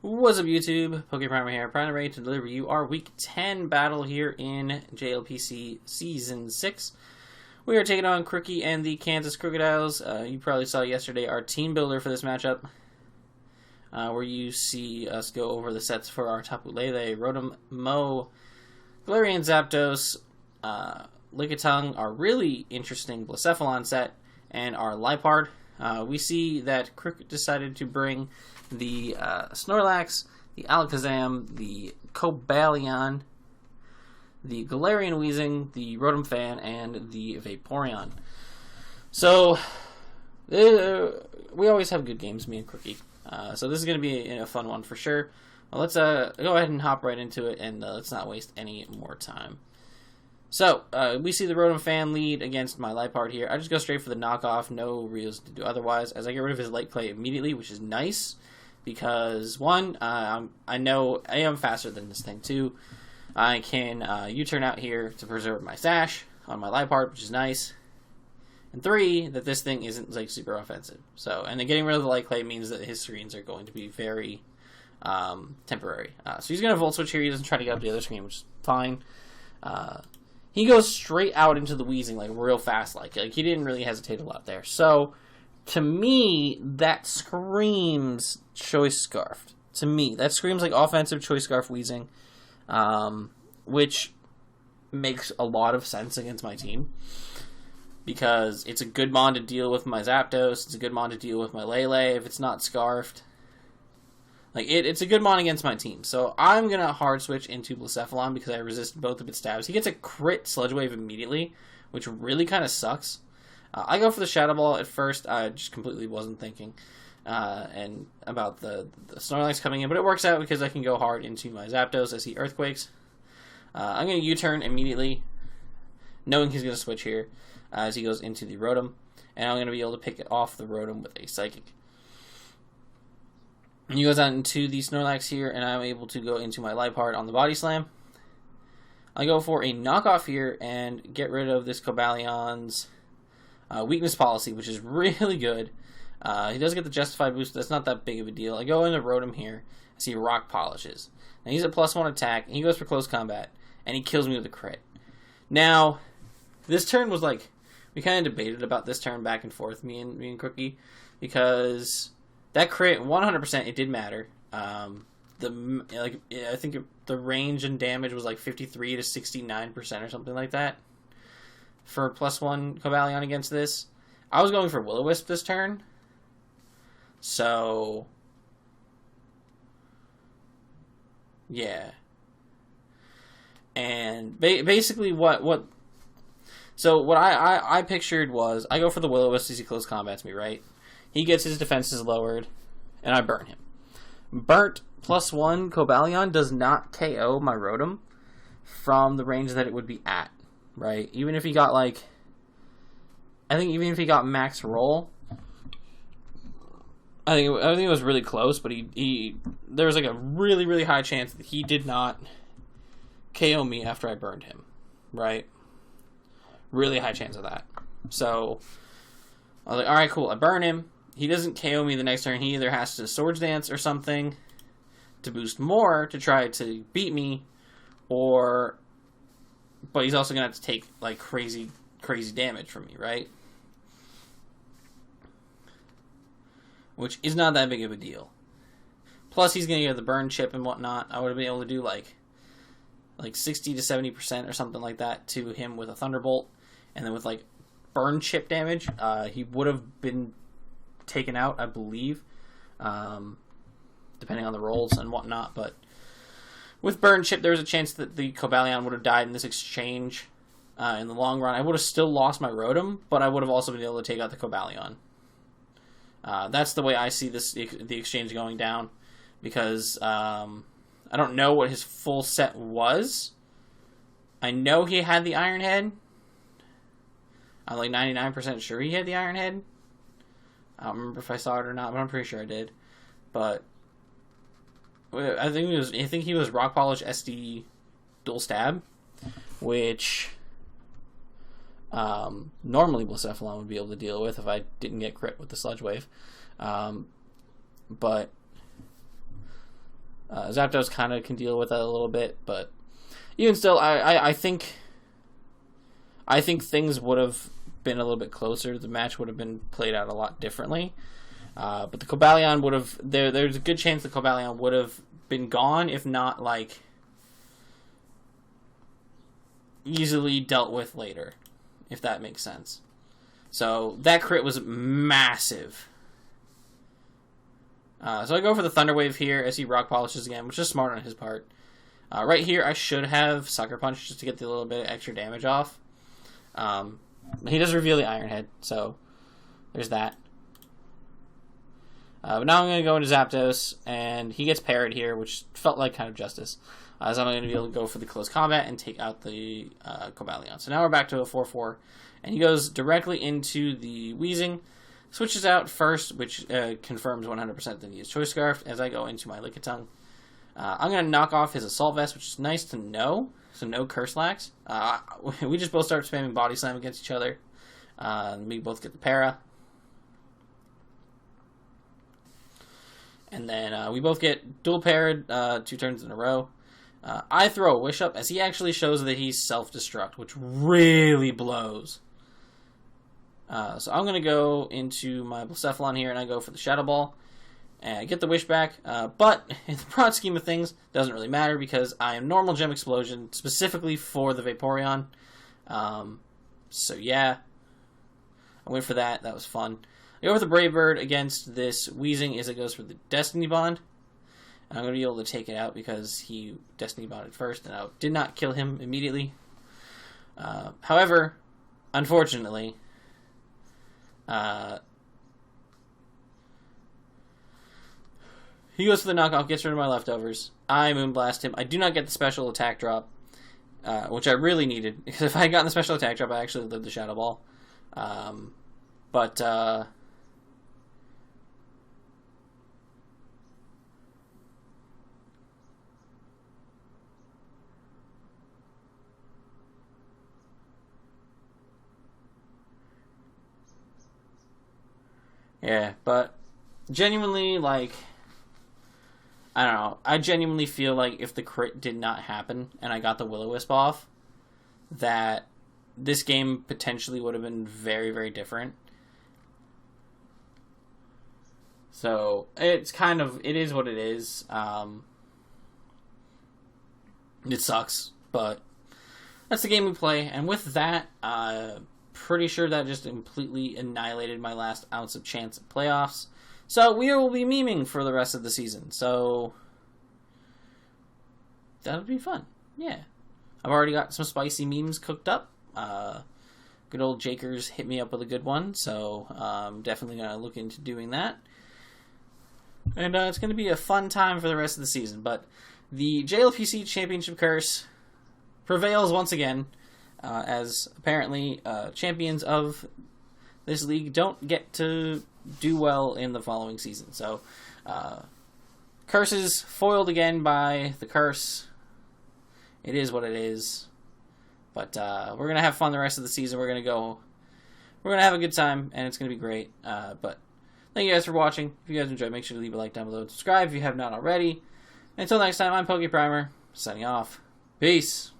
What's up, YouTube? PokePrimer here, proud and ready to deliver you our Week 10 battle here in JLPC Season 6. We are taking on Krookie and the Kansas Krookodiles. You probably saw yesterday our team builder for this matchup, where you see us go over the sets for our Tapu Lele, Rotom, Mo, Galarian Zapdos, Lickitung, our really interesting Blacephalon set, and our Liepard. We see that Krookie decided to bring the Snorlax, the Alakazam, the Cobalion, the Galarian Weezing, the Rotom Fan, and the Vaporeon. So, we always have good games, me and Krookie. So this is going to be a fun one for sure. Well, let's go ahead and hop right into it, and let's not waste any more time. So, we see the Rotom Fan lead against my Liepard here. I just go straight for the knockoff, no reason to do otherwise, as I get rid of his Light Clay immediately, which is nice. Because, one, I know I am faster than this thing, too. I can U-turn out here to preserve my stash on my Liepard, which is nice. And three, that this thing isn't, like, super offensive. So, and then getting rid of the Light Clay means that his screens are going to be very temporary. So he's going to Volt Switch here. He doesn't try to get up the other screen, which is fine. He goes straight out into the Weezing, like, real fast. Like he didn't really hesitate a lot there. So, to me, that screams Choice Scarf. To me, that screams like offensive Choice Scarf Weezing, which makes a lot of sense against my team. Because it's a good mon to deal with my Zapdos, it's a good mon to deal with my Lele if it's not Scarfed. Like, it's a good mon against my team. So I'm going to hard switch into Blacephalon because I resist both of its stabs. He gets a crit Sludge Wave immediately, which really kind of sucks. I go for the Shadow Ball at first. I just completely wasn't thinking and about the Snorlax coming in. But it works out because I can go hard into my Zapdos as he Earthquakes. I'm going to U-turn immediately, knowing he's going to switch here as he goes into the Rotom. And I'm going to be able to pick it off the Rotom with a Psychic. And he goes out into the Snorlax here, and I'm able to go into my Liepard on the Body Slam. I go for a knockoff here and get rid of this Cobalion's weakness policy, which is really good. He does get the Justify boost, but that's not that big of a deal. I go into Rotom here as he Rock Polishes. Now he's at +1 attack, and he goes for close combat, and he kills me with a crit. Now, this turn was like, we kind of debated about this turn back and forth, me and Krookie, because that crit, 100%, it did matter. I think the range and damage was like 53 to 69% or something like that for +1 Cobalion against this. I was going for Will-O-Wisp this turn, so yeah. And basically what I pictured was, I go for the Will-O-Wisp as he close combats me, right? He gets his defenses lowered, and I burn him. Burnt +1 Cobalion does not KO my Rotom from the range that it would be at, right? Even if he got, like, I think even if he got max roll, I think it was really close, but there was, like, a really, really high chance that he did not KO me after I burned him, right? Really high chance of that. So I was like, alright, cool, I burn him. He doesn't KO me the next turn. He either has to Swords Dance or something to boost more to try to beat me, but he's also going to have to take, like, crazy damage from me, right? Which is not that big of a deal. Plus, he's going to get the burn chip and whatnot. I would have been able to do, like 60 to 70% or something like that to him with a Thunderbolt. And then with, like, burn chip damage, he would have been taken out, I believe, depending on the rolls and whatnot. But with burn chip, there was a chance that the Cobalion would have died in this exchange. In the long run, I would have still lost my Rotom, but I would have also been able to take out the Cobalion. That's the way I see the exchange going down, because I don't know what his full set was. I know he had the Iron Head. I'm like 99% sure he had the Iron Head. I don't remember if I saw it or not, but I'm pretty sure I did. But I think he was Rock Polish SD Dual Stab, which normally Blacephalon would be able to deal with if I didn't get crit with the Sludge Wave. But Zapdos kind of can deal with that a little bit, but even still, I think things would have been a little bit closer. The match would have been played out a lot differently. But the Cobalion would have... There's a good chance the Cobalion would have been gone, if not, like, easily dealt with later, if that makes sense. So, that crit was massive. So I go for the Thunder Wave here as he Rock Polishes again, which is smart on his part. Right here, I should have Sucker Punch just to get the little bit of extra damage off. He does reveal the Iron Head, so there's that. But now I'm going to go into Zapdos, and he gets parried here, which felt like kind of justice. So I'm going to be able to go for the close combat and take out the Cobalion. So now we're back to a 4-4, and he goes directly into the Weezing, switches out first, which confirms 100% that he is Choice Scarfed as I go into my Lickitung. I'm going to knock off his Assault Vest, which is nice to know, so no Curse Lax. We just both start spamming Body Slam against each other. We both get the Para. And then we both get dual parried 2 turns in a row. I throw a Wish Up as he actually shows that he's self-destruct, which really blows. So I'm going to go into my Blacephalon here, and I go for the Shadow Ball. And I get the Wish back, but in the broad scheme of things, doesn't really matter because I am normal Gem Explosion, specifically for the Vaporeon. So yeah, I went for that. That was fun. I go with the Brave Bird against this Weezing as it goes for the Destiny Bond. And I'm going to be able to take it out because he Destiny Bonded first, and I did not kill him immediately. However, unfortunately, he goes for the knockoff, gets rid of my leftovers. I Moonblast him. I do not get the special attack drop, which I really needed. Because if I had gotten the special attack drop, I actually lived the Shadow Ball. Yeah, but genuinely, like, I don't know. I genuinely feel like if the crit did not happen and I got the Will-O-Wisp off, that this game potentially would have been very, very different. So, it's kind of, it is what it is. It sucks, but that's the game we play. And with that, pretty sure that just completely annihilated my last ounce of chance at playoffs. So we will be memeing for the rest of the season. So that would be fun. Yeah. I've already got some spicy memes cooked up. Good old Jakers hit me up with a good one. So I'm definitely going to look into doing that. And it's going to be a fun time for the rest of the season. But the JLPC Championship Curse prevails once again. As apparently champions of this league don't get to do well in the following season. So, curses foiled again by the curse. It is what it is. But we're going to have fun the rest of the season. We're going to have a good time, and it's going to be great. But thank you guys for watching. If you guys enjoyed, make sure to leave a like down below and subscribe if you have not already. Until next time, I'm PokePrimer, signing off. Peace.